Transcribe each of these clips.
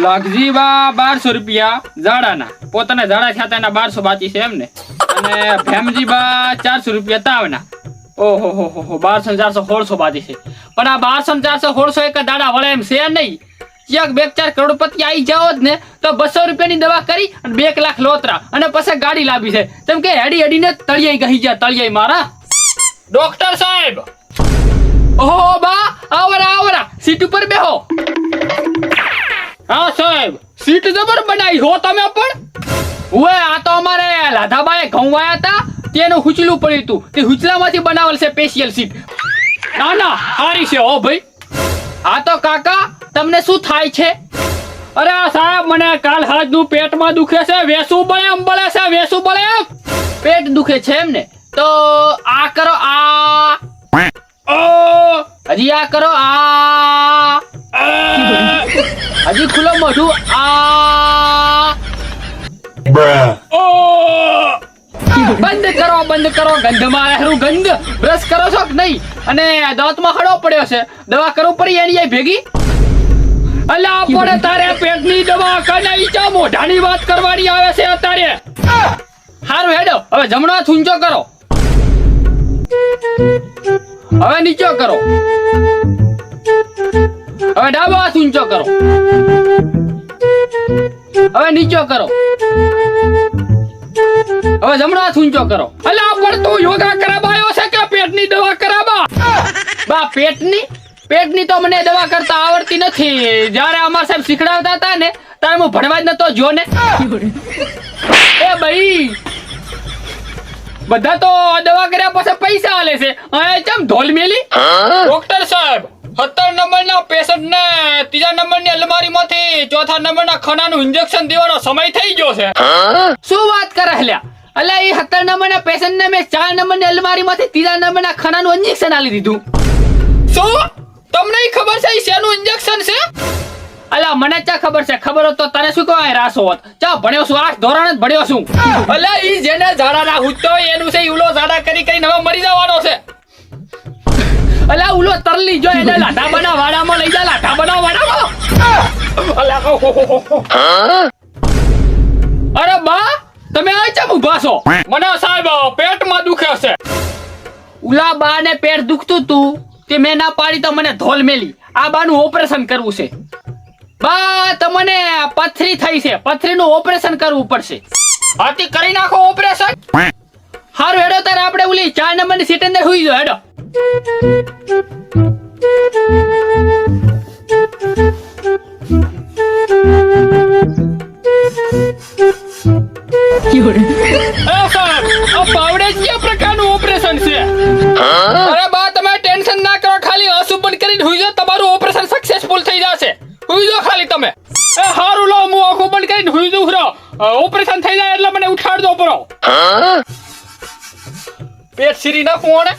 લાગજી બા 1200 રૂપિયા જાડાના, પોતાના જાડા થયા એના 1200 બાકી છે એમને. અને ભેમજી બા 400 રૂપિયા તાવના. ઓહો હો હો 1200 400 1600 બાકી છે. પણ આ 1200 400 1600 એક દાડા વળે એમ છે નહીં. ક્યાંક 2-4 કરોડપતિ આવી જાઓ જ ને તો 200 રૂપિયાની દવા કરી અને 2 લાખ લોતરા અને પછી ગાડી લાવી છે. તેમ કે હેડી હેડીને તળિયાઈ ગઈ ગયા, તળિયાઈ મારા. ડોક્ટર સાહેબ, ઓહો બા આવરા સીટ ઉપર બેહો. હા સાહેબ, સીટ જબર બનાવી હો તમે પણ. ઓએ આ તો અમારે લાધાબાએ ઘઉં વાયા હતા, તેનું હુચલું પડ્યું હતું, તે હુચલામાંથી બનાવેલ છે સ્પેશિયલ સીટ. ના ના સારી છે હો ભાઈ. હા તો કાકા તમને શું થાય છે? અરે સાહેબ મને કાલ હાજનું પેટમાં દુખે છે, વેસું બળે છે, વેસું બળે. પેટ દુખે છે એમને? તો આ કરો આ. ઓ હજી આ કરો આ. હજી ખુલ્લો મોઢું આ. ઓ બંધ કરો ગંધ મારે ગંધ. બ્રશ કરો છો કે નહીં? અને દાંતમાં હળો પડ્યો છે, દવા કરવું પડી એની ભેગી. અલા પડે તારે પેટની દવા કનાઈ ચા મોઢાની વાત કરવાની આવે છે અત્યારે. હારું હેડો, હવે જમણો હાથ ઊંચો કરો, હવે નીચો કરો, હવે ડાબો હાથ ઊંચો કરો, હવે નીચો કરો, હવે જમણો હાથ ઊંચો કરો. અલા પણ તું યોગા કરાવાયો છે કે પેટની દવા કરાવા? બા પેટની તો મને દવા કરતા આવડતી નથી. જ્યારે અમાર સાહેબ શીખડાવતા હતા ને ત્યારે હું ભણવા જ નતો જો ને. એ ભાઈ બધા તો દવા કર્યા પછી પૈસા આલે છે, આ કેમ ઢોલ મેલી? ડોક્ટર સાહેબ 17 નંબરના પેશન્ટને 3જા નંબરની અલમારીમાંથી 4થા નંબરના ખાનાનું ઇન્જેક્શન દેવાનો સમય થઈ ગયો છે. શું વાત કરે લ્યા? અલા એ 17 નંબરના પેશન્ટને મેં 4 નંબરની અલમારીમાંથી 3જા નંબરના ખાનાનું ઇન્જેક્શન આલી દીધું. શું તમને ખબર છે શેનું ઇન્જેક્શન છે? અલા મને ચા ખબર છે, ખબર હોત તો તને શું કહેવાય રાસો હોત. ચા ભણ્યો છું, 8 ધોરણ જ ભણ્યો છું. અલા ઈ જેને ઝાડા ના હુજતો હોય એનું છે ઉલો ઝાડા કરી હવે મરી જવાનો છે. અલા ઉલો તરલી જો એને લાઠા બના વાડામાં લઈ જા, લાઠા બના વાડામાં. અલા અરે બા તમે આ ચમ ઉભા છો? મને સાહેબ પેટમાં દુખે છે. ઉલા બા ને પેટ દુખતું તું તે મેં ના પાડી તો મને ધોલ મેલી. આ બાનું ઓપરેશન કરવું છે. બા તમને પથરી થઈ છે, પથરીનું ઓપરેશન કરવું પડશે. હાથી કરી નાખો ઓપરેશન. હારું હેડો તારે આપણે ઓલી 4 નંબરની સીટ અંદર હુઈ જો હેડો. પ્રકારનું ઓપરેશન છે? અરે બા તમે ટેન્શન ના કરો, ખાલી હસુ બંધ કરીને હુઈ જાઓ, તમારું ઓપરેશન સક્સેસફુલ થઈ જશે. હુઈ જાઓ ખાલી તમે. એ હારું લો હું આંખો બંધ કરીને હુઈ જઉં છું. ઓપરેશન થઈ જાય એટલે મને ઉઠાડ દો પરો. પેટ સીરી નાખું ઓને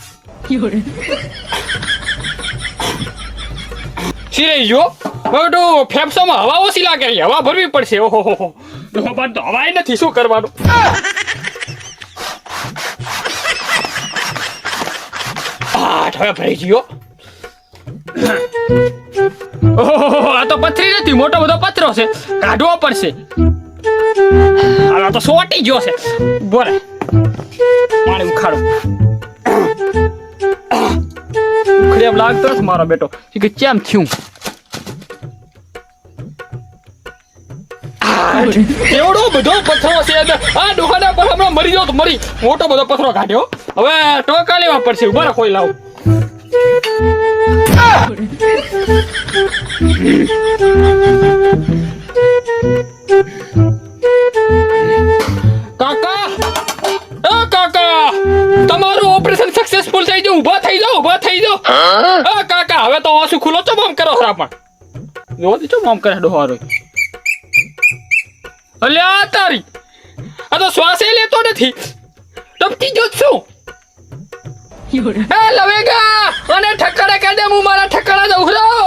સીરી જો બટુ ફેફસામાં હવા ઓછી લાગે, હવા ભરવી પડશે. ઓહો હો તો હવાય નથી, શું કરવાનું? હવે ભરી ગયો. આ તો પથરી નથી, મોટો બધો પથરો છે, કાઢવો પડશે. આ તો સોટી ગયો છે. બોલે પાણી ઉખાડું. ઉખડે એમ લાગતો નથી મારો બેટો કે કેમ થયું. એવડો બધો પથરો છે. આ ડોહાના પર હમણાં મરી જાવ તો મરી. મોટો બધો પથરો કાઢ્યો, હવે ટોકા લેવા પડશે. ઉભા કોઈ લાવ. કાકા કાકા તમારું ઓપરેશન સક્સેસફુલ થઈ ગયું. ઉભા થઈ જાઓ. કાકા હવે તો આંસુ ખુલ્લો છો આમ કરો છો પણ જો દીચો આમ કરે ડોહારો. અલ્યા તારી આ તો શ્વાસે લેતો નથી, ટપકી જો છું. એ લવેગા અને ઠકડા કાઢે હું મારા ઠકડા દઉં રહો.